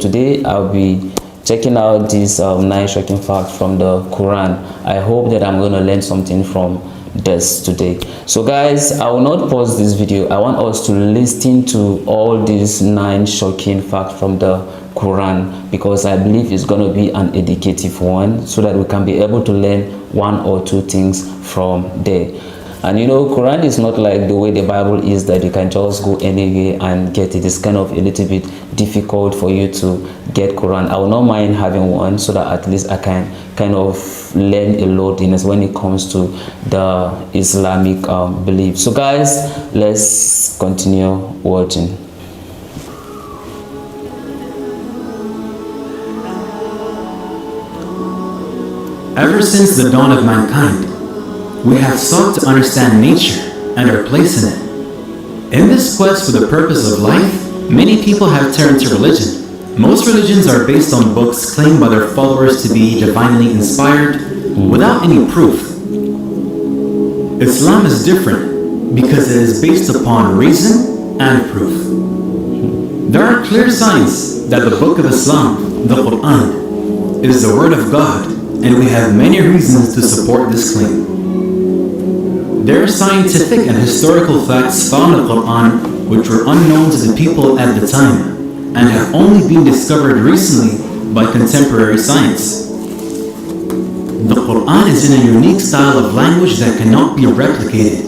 Today I'll be checking out this nice shocking fact from the Quran. I hope that I'm going to learn something from this today. So guys, I will not pause this video. I want us to listen to all these 9 shocking facts from the Quran, because I believe it's going to be an educative one, so that we can be able to learn 1 or 2 things from there. And you know, Quran is not like the way the Bible is, that you can just go anywhere and get it. It's kind of a little bit difficult for you to get Quran. I will not mind having one, so that at least I can kind of learn a lot in this when it comes to the Islamic belief. So guys, let's continue watching. Ever since the dawn of mankind, we have sought to understand nature and our place in it. In this quest for the purpose of life, many people have turned to religion. Most religions are based on books claimed by their followers to be divinely inspired, without any proof. Islam is different because it is based upon reason and proof. There are clear signs that the book of Islam, the Quran, is the word of God, and we have many reasons to support this claim. There are scientific and historical facts found in the Quran which were unknown to the people at the time and have only been discovered recently by contemporary science. The Quran is in a unique style of language that cannot be replicated.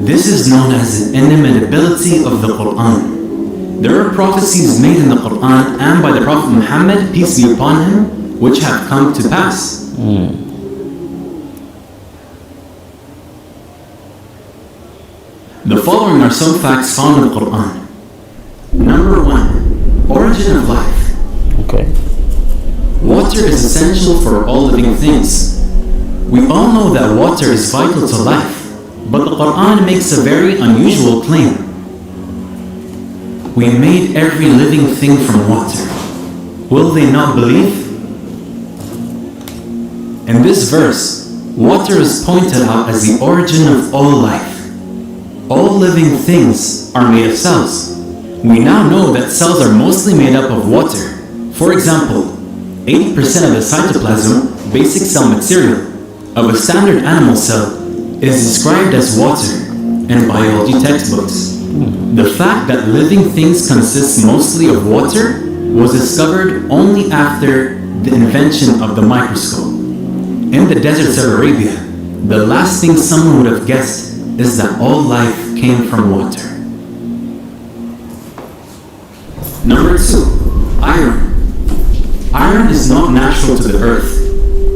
This is known as the inimitability of the Quran. There are prophecies made in the Quran and by the Prophet Muhammad, peace be upon him, which have come to pass. The following are some facts found in the Quran. Number 1. Origin of life. Okay. Water is essential for all living things. We all know that water is vital to life, but the Quran makes a very unusual claim. We made every living thing from water. Will they not believe? In this verse, water is pointed out as the origin of all life. All living things are made of cells. We now know that cells are mostly made up of water. For example, 80% of the cytoplasm, basic cell material, of a standard animal cell is described as water in biology textbooks. The fact that living things consist mostly of water was discovered only after the invention of the microscope. In the deserts of Arabia, the last thing someone would have guessed is that all life came from water. Number 2. Iron. Iron is not natural to the earth.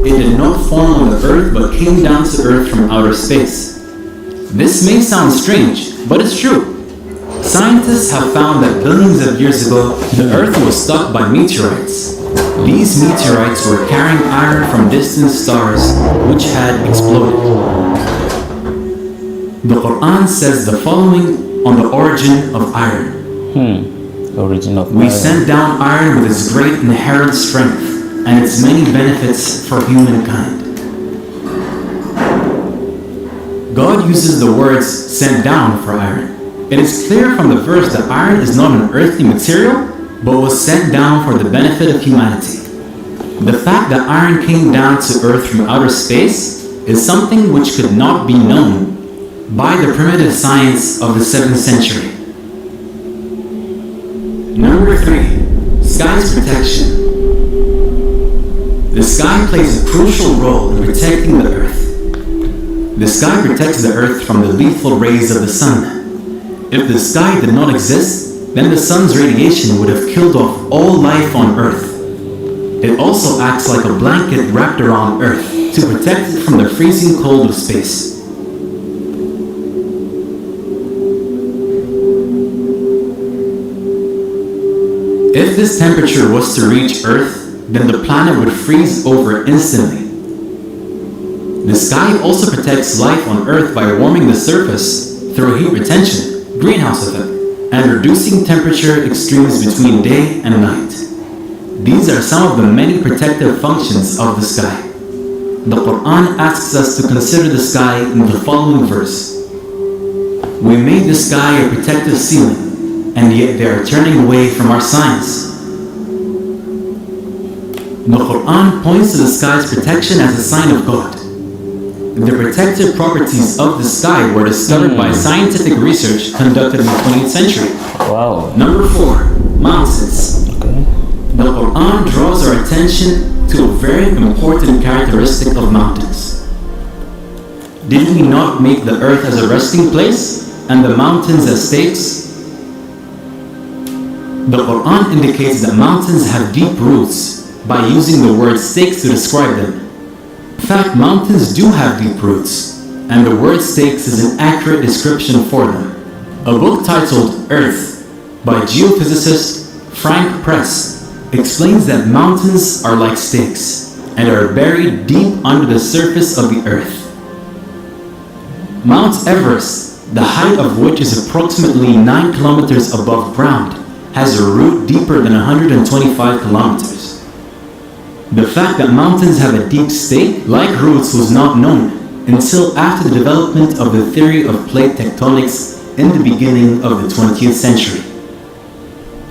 It did not form on the earth but came down to earth from outer space. This may sound strange, but it's true. Scientists have found that billions of years ago, the earth was struck by meteorites. These meteorites were carrying iron from distant stars which had exploded. The Quran says the following on the origin of iron. Origin of We iron. sent down iron with its great inherent strength and its many benefits for humankind. God uses the words sent down for iron. It is clear from the verse that iron is not an earthly material, but was sent down for the benefit of humanity. The fact that iron came down to earth from outer space is something which could not be known by the primitive science of the 7th century. Number 3. Sky's protection. The sky plays a crucial role in protecting the earth. The sky protects the earth from the lethal rays of the sun. If the sky did not exist, then the sun's radiation would have killed off all life on earth. It also acts like a blanket wrapped around earth to protect it from the freezing cold of space. If this temperature was to reach Earth, then the planet would freeze over instantly. The sky also protects life on Earth by warming the surface through heat retention, greenhouse effect, and reducing temperature extremes between day and night. These are some of the many protective functions of the sky. The Quran asks us to consider the sky in the following verse. We made the sky a protective ceiling, and yet they are turning away from our signs. The Quran points to the sky's protection as a sign of God. The protective properties of the sky were discovered by scientific research conducted in the 20th century. Wow. Number 4, mountains. Okay. The Quran draws our attention to a very important characteristic of mountains. Did we not make the earth as a resting place and the mountains as stakes? The Quran indicates that mountains have deep roots by using the word stakes to describe them. In fact, mountains do have deep roots, and the word stakes is an accurate description for them. A book titled Earth by geophysicist Frank Press explains that mountains are like stakes and are buried deep under the surface of the earth. Mount Everest, the height of which is approximately 9 kilometers above ground, has a root deeper than 125 kilometers. The fact that mountains have a deep stake-like roots was not known until after the development of the theory of plate tectonics in the beginning of the 20th century.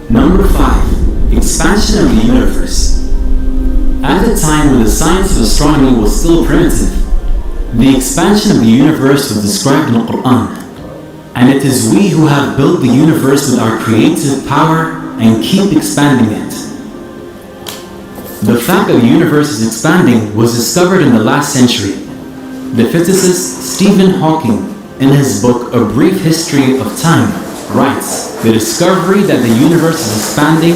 Number 5. Expansion of the universe. At the time when the science of astronomy was still primitive, the expansion of the universe was described in the Quran, and it is we who have built the universe with our creative power and keep expanding it. The fact that the universe is expanding was discovered in the last century. The physicist Stephen Hawking, in his book A Brief History of Time, writes, "The discovery that the universe is expanding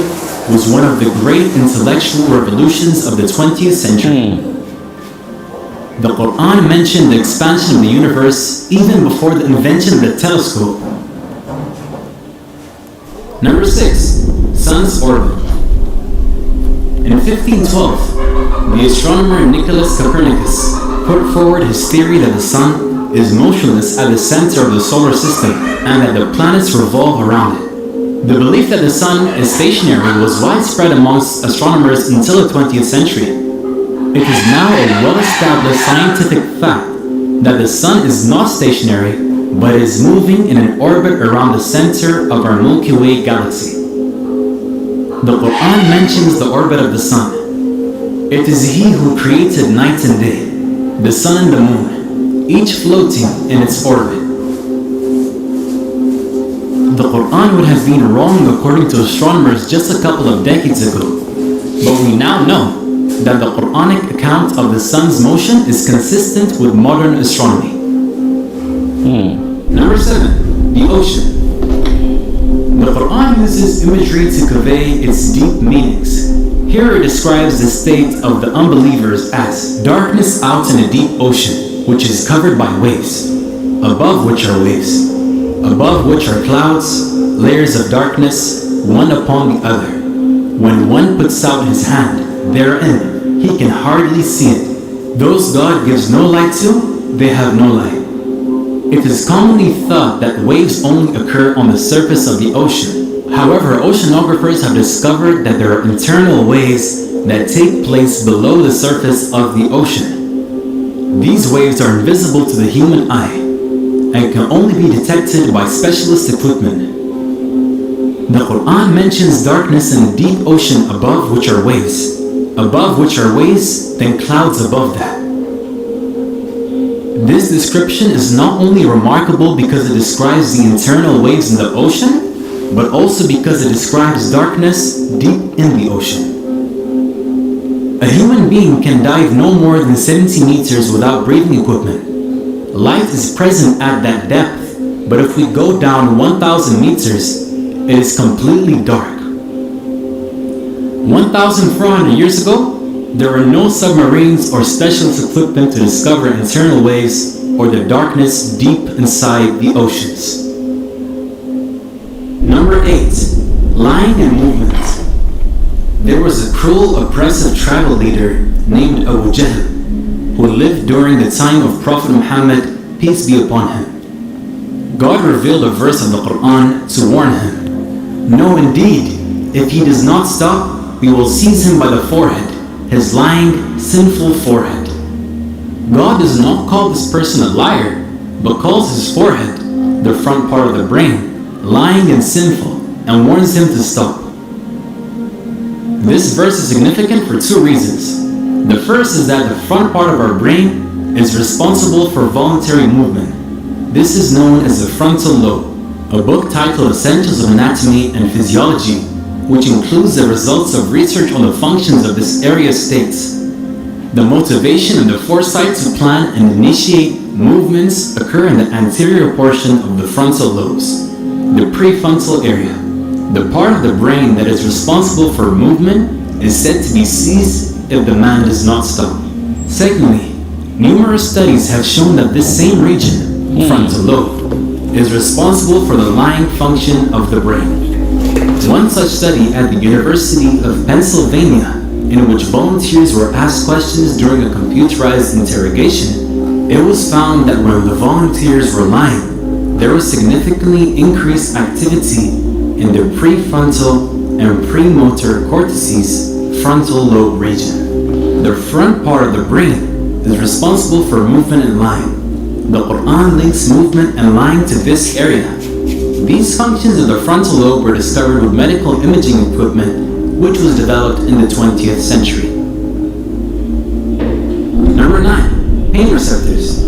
was one of the great intellectual revolutions of the 20th century." The Quran mentioned the expansion of the universe even before the invention of the telescope. Number 6. Sun's orbit. In 1512, the astronomer Nicholas Copernicus put forward his theory that the sun is motionless at the center of the solar system and that the planets revolve around it. The belief that the sun is stationary was widespread amongst astronomers until the 20th century. It is now a well-established scientific fact that the sun is not stationary but is moving in an orbit around the center of our Milky Way galaxy. The Quran mentions the orbit of the sun. It is He who created night and day, the sun and the moon, each floating in its orbit. The Quran would have been wrong according to astronomers just a couple of decades ago, but we now know that the Quranic account of the sun's motion is consistent with modern astronomy. Number 7. The ocean. The Quran uses imagery to convey its deep meanings. Here it describes the state of the unbelievers as darkness out in a deep ocean, which is covered by waves, above which are waves, above which are clouds, layers of darkness, one upon the other. When one puts out his hand therein, he can hardly see it. Those God gives no light to, they have no light. It is commonly thought that waves only occur on the surface of the ocean. However, oceanographers have discovered that there are internal waves that take place below the surface of the ocean. These waves are invisible to the human eye and can only be detected by specialist equipment. The Quran mentions darkness in the deep ocean above which are waves. Above which are waves, then clouds above that. This description is not only remarkable because it describes the internal waves in the ocean, but also because it describes darkness deep in the ocean. A human being can dive no more than 70 meters without breathing equipment. Light is present at that depth, but if we go down 1,000 meters, it is completely dark. 1,400 years ago, there were no submarines or specialist equipment to discover internal waves or the darkness deep inside the oceans. Number 8. Lying and movement. There was a cruel, oppressive tribal leader named Abu Jahl who lived during the time of Prophet Muhammad, peace be upon him. God revealed a verse of the Quran to warn him. No, indeed, if he does not stop, we will seize him by the forehead, his lying, sinful forehead. God does not call this person a liar, but calls his forehead, the front part of the brain, lying and sinful, and warns him to stop. This verse is significant for two reasons. The first is that the front part of our brain is responsible for voluntary movement. This is known as the frontal lobe. A book titled Essentials of Anatomy and Physiology, which includes the results of research on the functions of this area, states, the motivation and the foresight to plan and initiate movements occur in the anterior portion of the frontal lobes, the prefrontal area. The part of the brain that is responsible for movement is said to be seized if the man does not stop. Secondly, numerous studies have shown that this same region, frontal lobe, is responsible for the lying function of the brain. One such study at the University of Pennsylvania, in which volunteers were asked questions during a computerized interrogation, it was found that when the volunteers were lying, there was significantly increased activity in the prefrontal and premotor cortices frontal lobe region. The front part of the brain is responsible for movement and lying. The Quran links movement and lying to this area. These functions of the frontal lobe were discovered with medical imaging equipment, which was developed in the 20th century. Number 9. Pain receptors.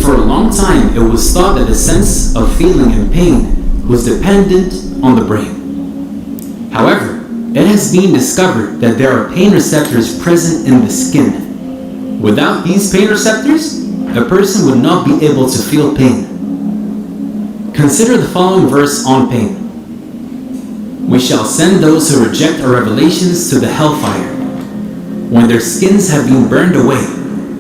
For a long time, it was thought that the sense of feeling and pain was dependent on the brain. However, it has been discovered that there are pain receptors present in the skin. Without these pain receptors, a person would not be able to feel pain. Consider the following verse on pain. We shall send those who reject our revelations to the hellfire. When their skins have been burned away,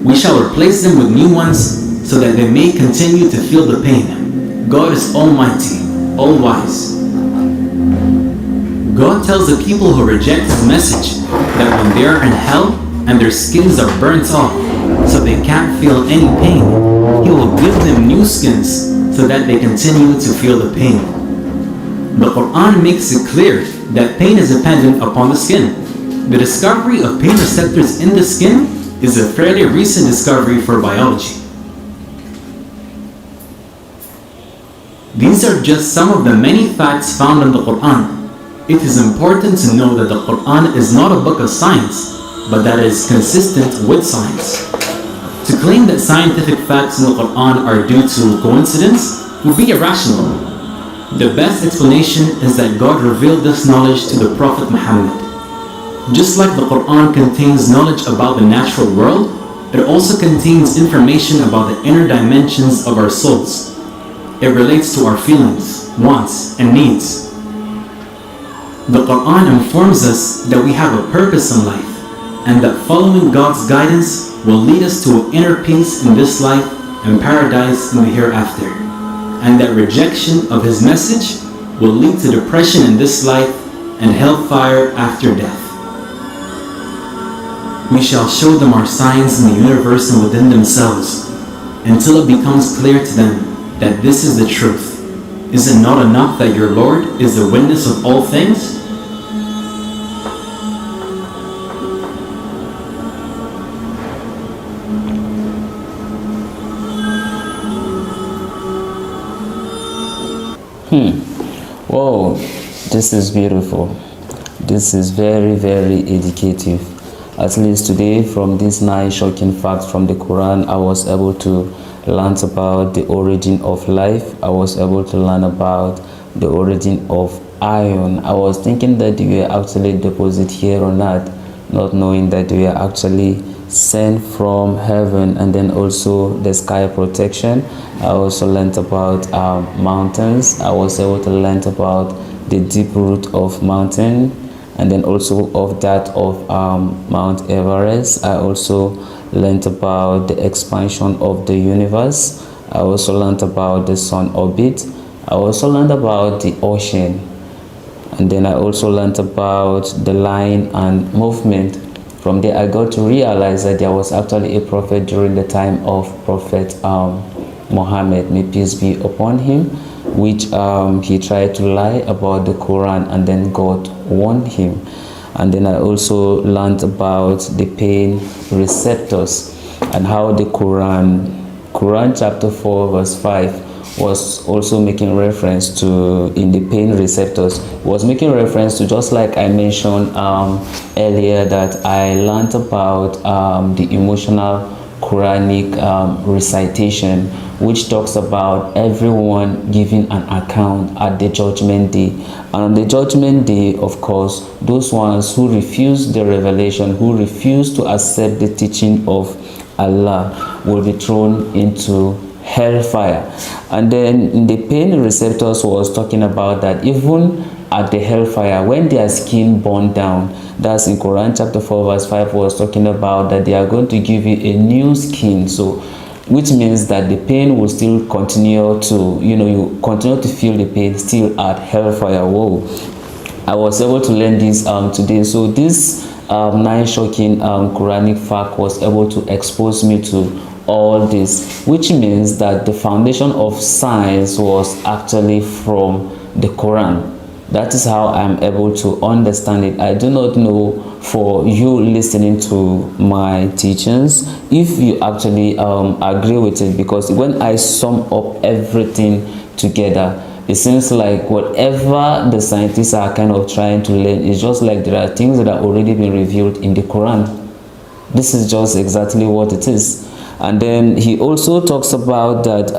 we shall replace them with new ones so that they may continue to feel the pain. God is almighty, all-wise. God tells the people who reject His message that when they are in hell and their skins are burnt off so they can't feel any pain, He will give them new skins so that they continue to feel the pain. The Quran makes it clear that pain is dependent upon the skin. The discovery of pain receptors in the skin is a fairly recent discovery for biology. These are just some of the many facts found in the Quran. It is important to know that the Quran is not a book of science, but that it is consistent with science. To claim that scientific facts in the Quran are due to coincidence would be irrational. The best explanation is that God revealed this knowledge to the Prophet Muhammad. Just like the Quran contains knowledge about the natural world, it also contains information about the inner dimensions of our souls. It relates to our feelings, wants, and needs. The Quran informs us that we have a purpose in life, and that following God's guidance will lead us to inner peace in this life and paradise in the hereafter, and that rejection of His message will lead to depression in this life and hellfire after death. We shall show them our signs in the universe and within themselves, until it becomes clear to them that this is the truth. Is it not enough that your Lord is the witness of all things? Whoa, this is beautiful. This is very, very educative. At least today, from these 9 shocking facts from the Quran, I was able to learn about the origin of life. I was able to learn about the origin of iron. I was thinking that we were actually deposited here on earth, not knowing that we are actually sent from heaven, and then also the sky protection. I also learned about mountains. I was able to learn about the deep root of mountain, and then also of that of Mount Everest. I also learned about the expansion of the universe. I also learned about the sun orbit. I also learned about the ocean, and then I also learned about the line and movement. From there, I got to realize that there was actually a prophet during the time of Prophet Muhammad, may peace be upon him, which he tried to lie about the Quran, and then God warned him. And then I also learned about the pain receptors and how the Quran chapter 4 verse 5 was also making reference to in the pain receptors. It was making reference to, just like I mentioned earlier, that I learned about the emotional Quranic recitation, which talks about everyone giving an account at the judgment day. And on the judgment day, of course, those ones who refuse the revelation, who refuse to accept the teaching of Allah, will be thrown into hellfire. And then the pain receptors was talking about that even at the hellfire, when their skin burned down, that's in Quran chapter 4 verse 5, was talking about that they are going to give you a new skin. So which means that the pain will still continue to, you continue to feel the pain still at hellfire. Whoa, I was able to learn this today. So this nice shocking Quranic fact was able to expose me to all this, which means that the foundation of science was actually from the Quran. That is how I'm able to understand it. I do not know for you listening to my teachings if you actually agree with it, because when I sum up everything together, it seems like whatever the scientists are kind of trying to learn is just like there are things that are already been revealed in the Quran. This is just exactly what it is. And then he also talks about that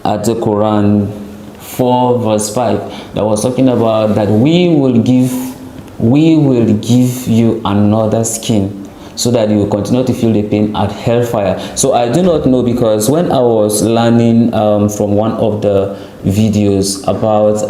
at the Quran 4 verse 5, that was talking about that we will give you another skin, so that you will continue to feel the pain at hellfire. So I do not know, because when I was learning from one of the videos about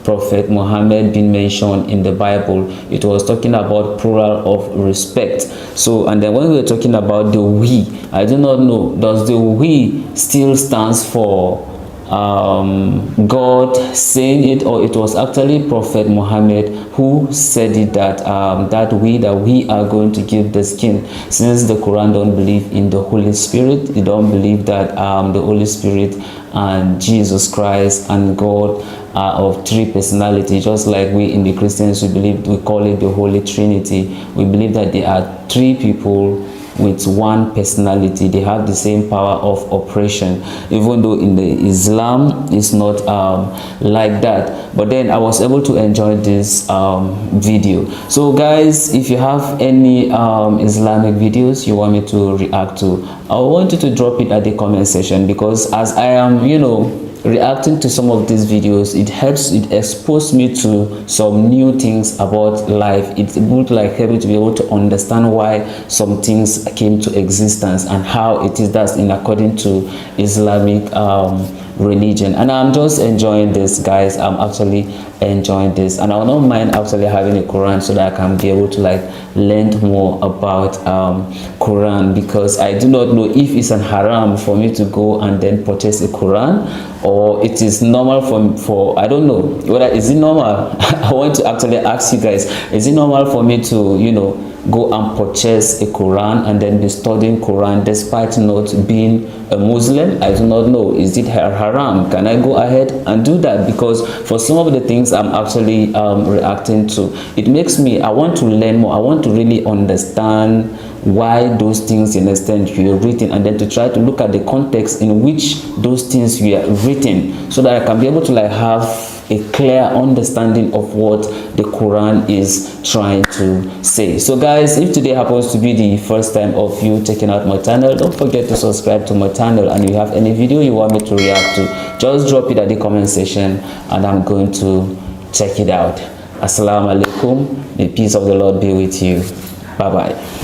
Prophet Muhammad being mentioned in the Bible, it was talking about plural of respect. So, and then when we were talking about the we, I do not know, does the we still stands for God saying it, or it was actually Prophet Muhammad who said it, that that we are going to give the skin, since the Quran don't believe in the Holy Spirit. They don't believe that the Holy Spirit and Jesus Christ and God are of three personalities, just like we in the Christians, we call it the Holy Trinity. We believe that there are three people with one personality. They have the same power of operation, even though in the Islam it's not like that. But then I was able to enjoy this video. So guys, if you have any Islamic videos you want me to react to, I want you to drop it at the comment section, because as I am reacting to some of these videos, it exposes me to some new things about life. It would like help me to be able to understand why some things came to existence and how it is that's in according to Islamic religion. And I'm just enjoying this, guys. I'm actually enjoying this, and I will not mind actually having a Quran, so that I can be able to like learn more about Quran, because I do not know if it's an haram for me to go and then purchase a Quran, or it is normal for I don't know whether is it normal. I want to actually ask you guys, is it normal for me to go and purchase a Quran and then be studying Quran despite not being a Muslim? I do not know. Is it haram? Can I go ahead and do that? Because for some of the things I'm actually reacting to, it makes me, I want to learn more. I want to really understand why those things in extent were written, and then to try to look at the context in which those things were written, so that I can be able to like have a clear understanding of what the Quran is trying to say. So guys, if today happens to be the first time of you checking out my channel, don't forget to subscribe to my channel, and if you have any video you want me to react to, just drop it at the comment section and I'm going to check it out. Assalamu alaikum. The peace of the Lord be with you. Bye bye.